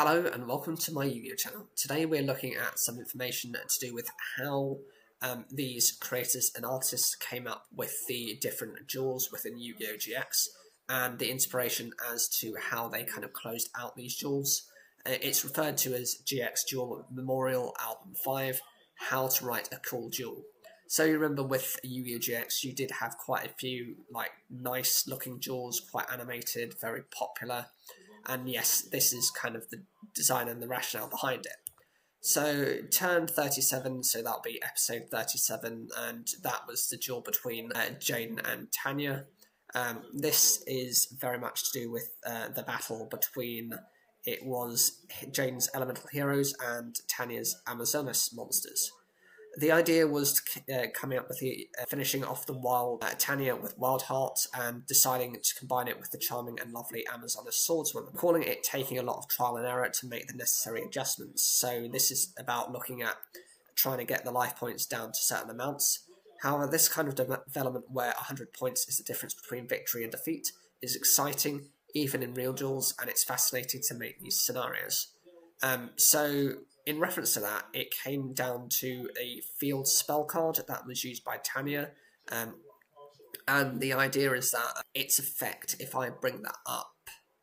Hello and welcome to my Yugioh channel. Today we're looking at some information to do with how these creators and artists came up with the different duels within Yu-Gi-Oh! GX and the inspiration as to how they kind of closed out these duels. It's referred to as GX Duel Memorial Album 5, How to Write a Cool Duel. So you remember with Yu-Gi-Oh! GX you did have quite a few nice looking duels, quite animated, very popular. And yes, this is kind of the design and the rationale behind it. So turn 37, so that'll be episode 37, and that was the duel between Jaden and Tanya. This is very much to do with the battle between, it was Jaden's Elemental Heroes and Tanya's Amazonas monsters. The idea was coming up with the finishing off the wild Tanya with Wild Heart and deciding to combine it with the charming and lovely Amazonas Swordswoman, calling it taking a lot of trial and error to make the necessary adjustments. So this is about looking at trying to get the life points down to certain amounts. However, this kind of development where 100 points is the difference between victory and defeat is exciting, even in real duels, and it's fascinating to make these scenarios. So in reference to that, it came down to a field spell card that was used by Tanya, and the idea is that its effect, if I bring that up,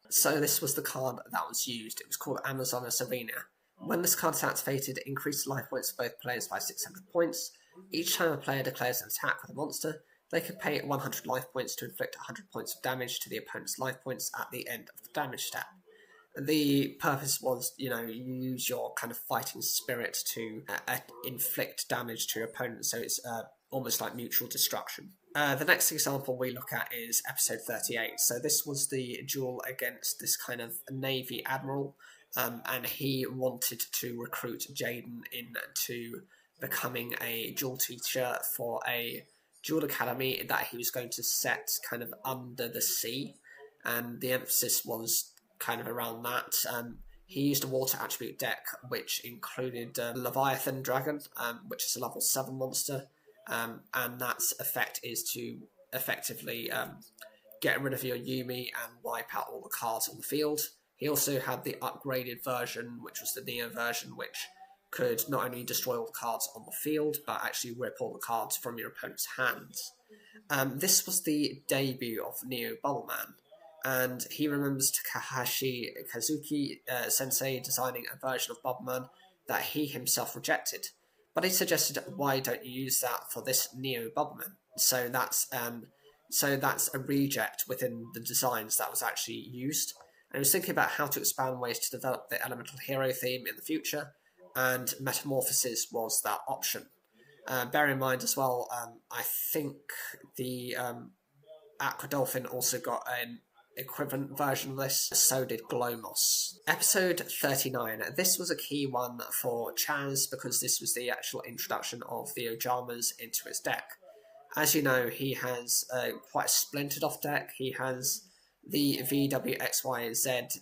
so this was the card that was used. It was called Amazonas Arena. When this card is activated, it increases life points for both players by 600 points. Each time a player declares an attack with a monster, they can pay 100 life points to inflict 100 points of damage to the opponent's life points at the end of the damage step. The purpose was, you use your kind of fighting spirit to inflict damage to your opponent, so it's almost like mutual destruction. The next example we look at is episode 38. So this was the duel against this kind of Navy admiral, and he wanted to recruit Jaden into becoming a duel teacher for a duel academy that he was going to set kind of under the sea, and the emphasis was kind of around that. He used a water attribute deck which included Leviathan Dragon, which is a level 7 monster, and that's effect is to effectively get rid of your Yumi and wipe out all the cards on the field. He also had the upgraded version, which was the Neo version, which could not only destroy all the cards on the field, but actually rip all the cards from your opponent's hands. This was the debut of Neo Bubbleman, and he remembers Takahashi Kazuki sensei designing a version of Bubbleman that he himself rejected. But he suggested, why don't you use that for this Neo Bubbleman? So that's a reject within the designs that was actually used. And he was thinking about how to expand ways to develop the elemental hero theme in the future, and Metamorphosis was that option. Bear in mind as well, I think the Aqua Dolphin also got an equivalent version of this, so did Glomos. Episode 39. This was a key one for Chaz because this was the actual introduction of the Ojamas into his deck. As you know, he has quite a splintered off deck. He has the VWXYZ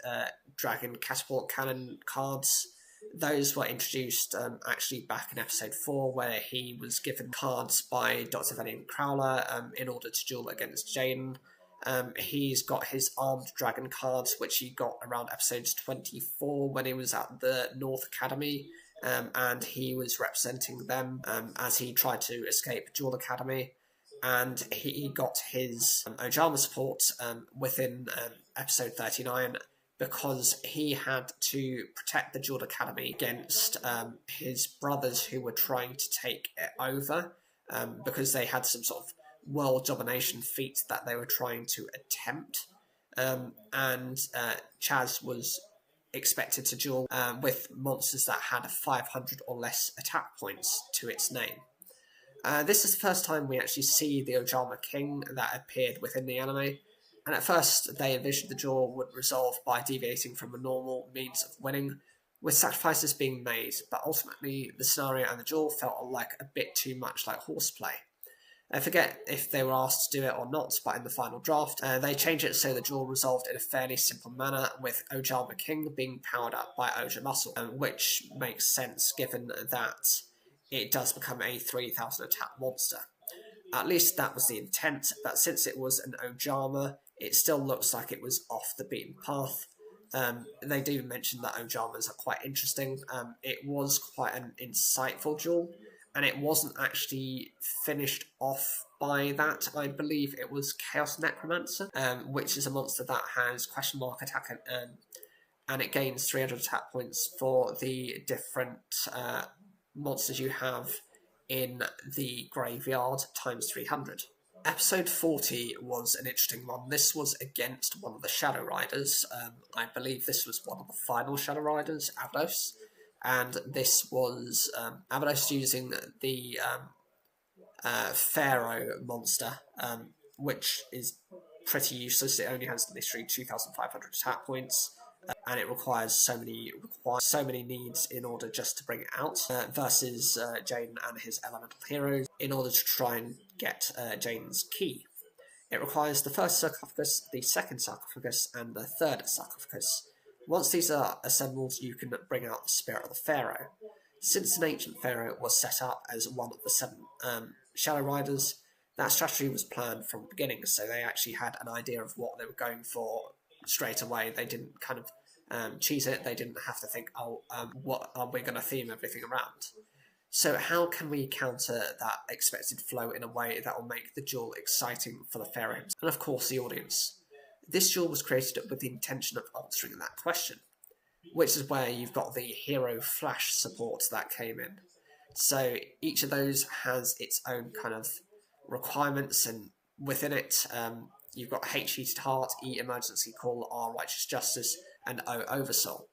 Dragon Catapult Cannon cards. Those were introduced actually back in episode 4, where he was given cards by Dr. Valiant Crowler in order to duel against Jaden. He's got his Armed Dragon cards, which he got around episode 24 when he was at the North Academy, and he was representing them as he tried to escape Duel Academy. And he got his Ojama support within episode 39 because he had to protect the Duel Academy against his brothers who were trying to take it over because they had some sort of world domination feat that they were trying to attempt, and Chaz was expected to duel with monsters that had 500 or less attack points to its name. This is the first time we actually see the Ojama King that appeared within the anime, and at first they envisioned the duel would resolve by deviating from a normal means of winning, with sacrifices being made, but ultimately the scenario and the duel felt like a bit too much like horseplay. I forget if they were asked to do it or not, but in the final draft, they changed it so the duel resolved in a fairly simple manner, with Ojama King being powered up by Oja Muscle, which makes sense given that it does become a 3000 attack monster. At least that was the intent, but since it was an Ojama, it still looks like it was off the beaten path. They do mention that Ojamas are quite interesting. It was quite an insightful duel, and it wasn't actually finished off by that. I believe it was Chaos Necromancer, which is a monster that has question mark attack and it gains 300 attack points for the different monsters you have in the graveyard times 300. Episode 40 was an interesting one. This was against one of the Shadow Riders. I believe this was one of the final Shadow Riders, Abydos. And this was Abydos using the Pharaoh monster, which is pretty useless. It only has literally 2,500 attack points. And it requires so many needs in order just to bring it out, versus Jaden and his elemental heroes in order to try and get Jaden's key. It requires the first sarcophagus, the second sarcophagus, and the third sarcophagus. Once these are assembled, you can bring out the spirit of the Pharaoh. Since an ancient Pharaoh was set up as one of the 7 Shadow Riders, that strategy was planned from the beginning, so they actually had an idea of what they were going for straight away. They didn't kind of cheese it. They didn't have to think, what are we going to theme everything around? So how can we counter that expected flow in a way that will make the duel exciting for the Pharaoh and of course the audience? This duel was created with the intention of answering that question, which is where you've got the hero flash support that came in. So each of those has its own kind of requirements, and within it you've got H Heated Heart, E Emergency Call, R Righteous Justice, and O Oversoul.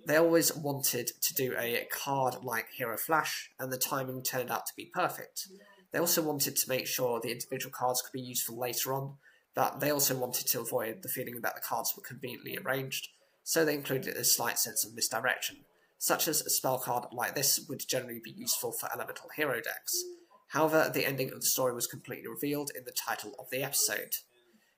They always wanted to do a card like Hero Flash, and the timing turned out to be perfect. They also wanted to make sure the individual cards could be useful later on, but they also wanted to avoid the feeling that the cards were conveniently arranged, so they included a slight sense of misdirection, such as a spell card like this would generally be useful for elemental hero decks. However, the ending of the story was completely revealed in the title of the episode.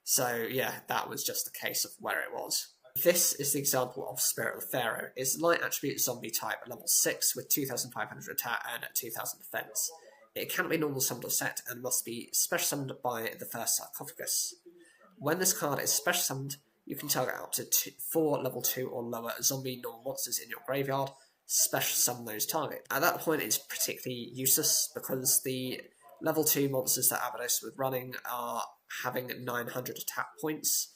So yeah, that was just the case of where it was. This is the example of Spirit of the Pharaoh. It's light attribute zombie type at level 6 with 2,500 attack and 2,000 defense. It can't be normal summoned or set and must be special summoned by the first sarcophagus. When this card is special summoned, you can target up to 4 level 2 or lower zombie normal monsters in your graveyard, special summon those targets. At that point it's particularly useless because the level 2 monsters that Abydos was running are having 900 attack points,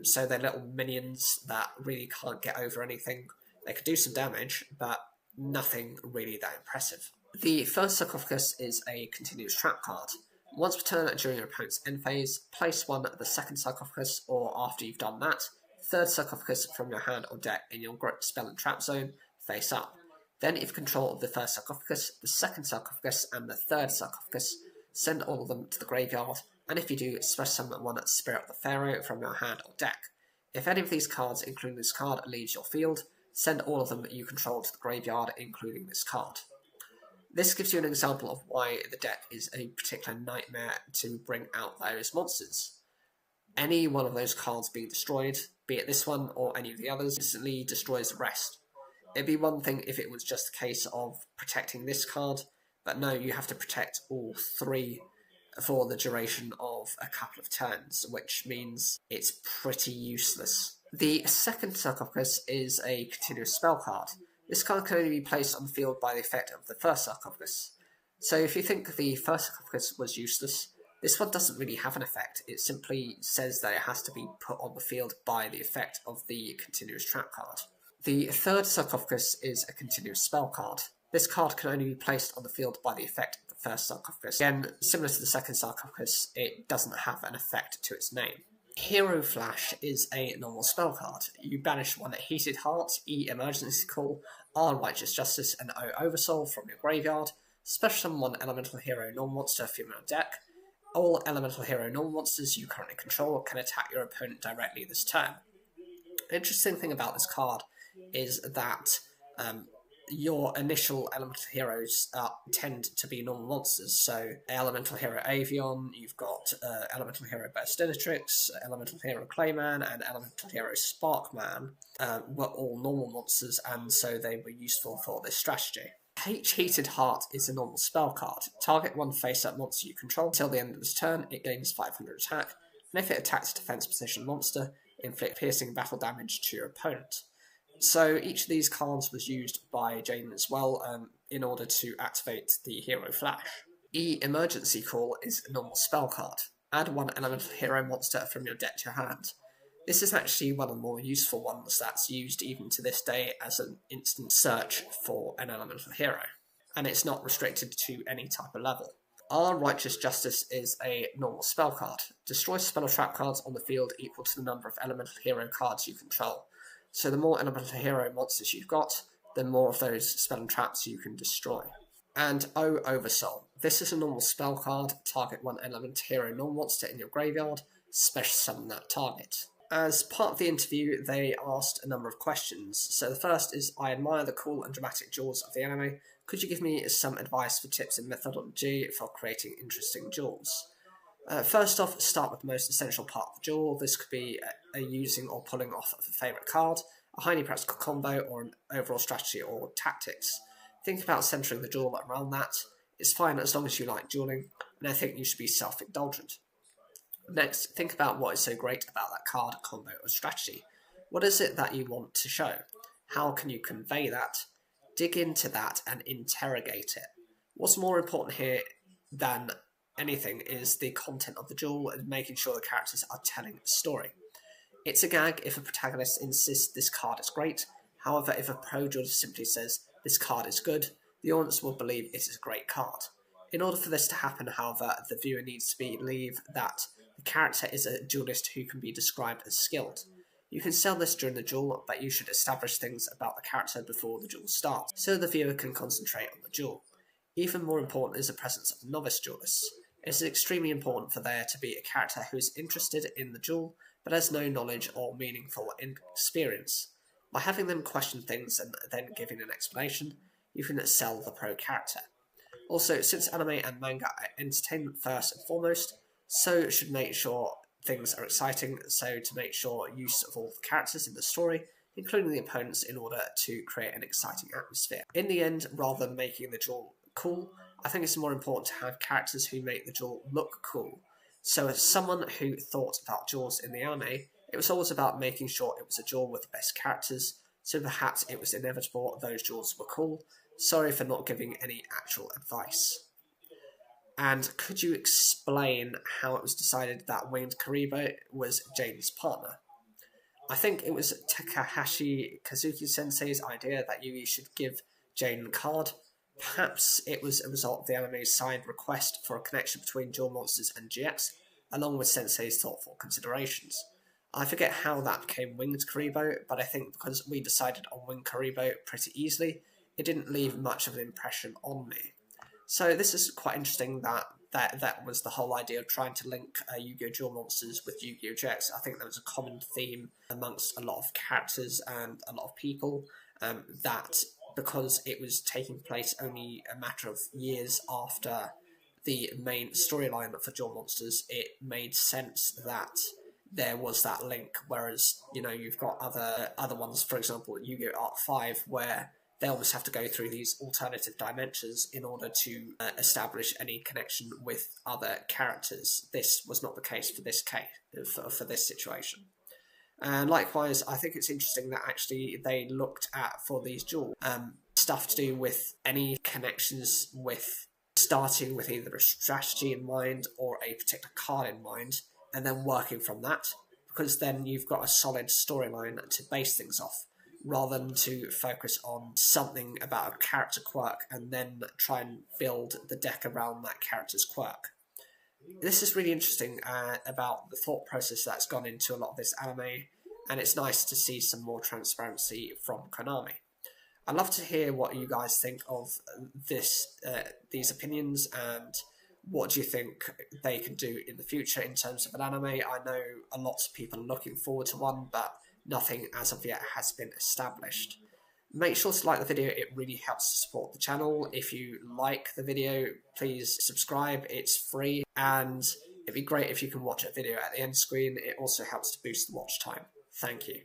so they're little minions that really can't get over anything. They could do some damage, but nothing really that impressive. The first sarcophagus is a continuous trap card. Once per turn during your opponent's end phase, place one at the second sarcophagus, or after you've done that, third sarcophagus from your hand or deck in your spell and trap zone, face up. Then, if you control the first sarcophagus, the second sarcophagus, and the third sarcophagus, send all of them to the graveyard, and if you do, special summon one Spirit of the Pharaoh from your hand or deck. If any of these cards, including this card, leaves your field, send all of them you control to the graveyard, including this card. This gives you an example of why the deck is a particular nightmare to bring out those monsters. Any one of those cards being destroyed, be it this one or any of the others, instantly destroys the rest. It'd be one thing if it was just a case of protecting this card, but no, you have to protect all 3 for the duration of a couple of turns, which means it's pretty useless. The second sarcophagus is a continuous spell card. This card can only be placed on the field by the effect of the first sarcophagus. So if you think the first sarcophagus was useless, this one doesn't really have an effect. It simply says that it has to be put on the field by the effect of the continuous trap card. The third sarcophagus is a continuous spell card. This card can only be placed on the field by the effect of the first sarcophagus. Again, similar to the second sarcophagus, it doesn't have an effect to its name. Hero Flash is a normal spell card. You banish one Heated Heart, E Emergency Call, R Righteous Justice, and O Oversoul from your graveyard. Special summon one Elemental Hero normal monster from your deck. All Elemental Hero normal monsters you currently control can attack your opponent directly this turn. The interesting thing about this card is that your initial elemental heroes tend to be normal monsters. So elemental hero Avion, you've got elemental hero Burstinatrix, elemental hero Clayman, and elemental hero Sparkman were all normal monsters, and so they were useful for this strategy. H Heated Heart is a normal spell card. Target one face-up monster you control. Until the end of this turn, it gains 500 attack, and if it attacks a defense position monster, inflict piercing battle damage to your opponent. So each of these cards was used by Jaden as well in order to activate the Hero Flash. Emergency Call is a normal spell card. Add one elemental hero monster from your deck to your hand. This is actually one of the more useful ones that's used even to this day as an instant search for an elemental hero, and it's not restricted to any type of level. Our Righteous Justice is a normal spell card. Destroy spell or trap cards on the field equal to the number of elemental hero cards you control. So the more elemental hero monsters you've got, the more of those spell and traps you can destroy. And Oversoul. This is a normal spell card. Target one elemental hero non-monster in your graveyard. Special summon that target. As part of the interview, they asked a number of questions. So the first is, I admire the cool and dramatic duels of the anime. Could you give me some advice for tips and methodology for creating interesting duels? First off, start with the most essential part of the duel. This could be a using or pulling off of a favourite card, a highly practical combo, or an overall strategy or tactics. Think about centering the duel around that. It's fine as long as you like dueling, and I think you should be self-indulgent. Next, think about what is so great about that card, combo, or strategy. What is it that you want to show? How can you convey that? Dig into that and interrogate it. What's more important here than anything is the content of the duel and making sure the characters are telling a story. It's a gag if a protagonist insists this card is great. However, if a pro duelist simply says this card is good, the audience will believe it is a great card. In order for this to happen, however, the viewer needs to believe that the character is a duelist who can be described as skilled. You can sell this during the duel, but you should establish things about the character before the duel starts, so the viewer can concentrate on the duel. Even more important is the presence of novice duelists. It is extremely important for there to be a character who is interested in the duel, but has no knowledge or meaningful experience. By having them question things and then giving an explanation, you can sell the pro character. Also, since anime and manga are entertainment first and foremost, so should make sure things are exciting, so to make sure use of all the characters in the story, including the opponents, in order to create an exciting atmosphere. In the end, rather than making the duel cool, I think it's more important to have characters who make the duel look cool. So as someone who thought about duels in the anime, it was always about making sure it was a duel with the best characters, so perhaps it was inevitable those duels were cool. Sorry for not giving any actual advice. And could you explain how it was decided that Winged Karibo was Jaden's partner? I think it was Takahashi Kazuki Sensei's idea that Yugi should give Jaden a card. Perhaps it was a result of the anime's signed request for a connection between Duel Monsters and GX, along with Sensei's thoughtful considerations. I forget how that became Winged Karibo, but I think because we decided on Winged Karibo pretty easily, it didn't leave much of an impression on me. So this is quite interesting that was the whole idea of trying to link Yu-Gi-Oh! Duel Monsters with Yu-Gi-Oh! GX. I think there was a common theme amongst a lot of characters and a lot of people that because it was taking place only a matter of years after the main storyline for Duel Monsters, it made sense that there was that link, whereas, you know, you've got other ones, for example, Yu-Gi-Oh! Art 5, where they almost have to go through these alternative dimensions in order to establish any connection with other characters. This was not the case for this for this situation. And likewise, I think it's interesting that actually they looked at, for these duels, stuff to do with any connections with starting with either a strategy in mind or a particular card in mind, and then working from that, because then you've got a solid storyline to base things off, rather than to focus on something about a character quirk and then try and build the deck around that character's quirk. This is really interesting about the thought process that's gone into a lot of this anime, and it's nice to see some more transparency from Konami. I'd love to hear what you guys think of these opinions, and what do you think they can do in the future in terms of an anime. I know a lot of people are looking forward to one, but nothing as of yet has been established. Make sure to like the video, it really helps to support the channel. If you like the video, please subscribe, it's free, and it'd be great if you can watch a video at the end screen. It also helps to boost the watch time. Thank you.